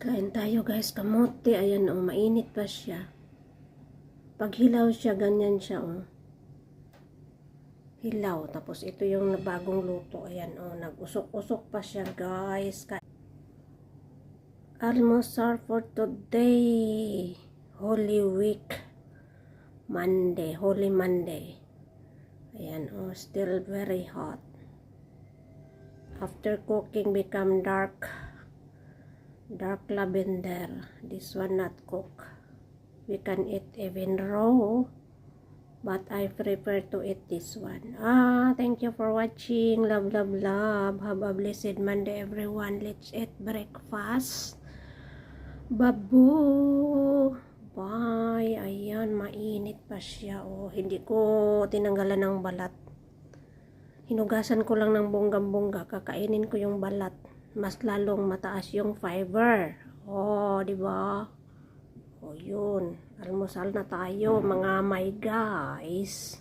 Kain tayo guys, kamote. Ayan o, mainit pa siya. Pag hilaw siya, ganyan siya o. Hilaw. Tapos ito yung bagong luto. Ayan o, nag-usok-usok pa siya guys. Almusal for today. Holy Week. Monday. Holy Monday. Ayan o, still very hot. After cooking, become dark lavender. This one not cook. We can eat even raw, but I prefer to eat this one. Thank you for watching. Love, love, love. Have a blessed Monday, everyone. Let's eat breakfast. Babu. Bye. Ayan, mainit pa siya. Oh, hindi ko tinanggalan ng balat. Hinugasan ko lang ng bonggang-bongga. Kakainin ko yung balat. Mas lalong mataas yung fiber. Oh, di ba? Oh, yun. Almusal na tayo, mga my guys.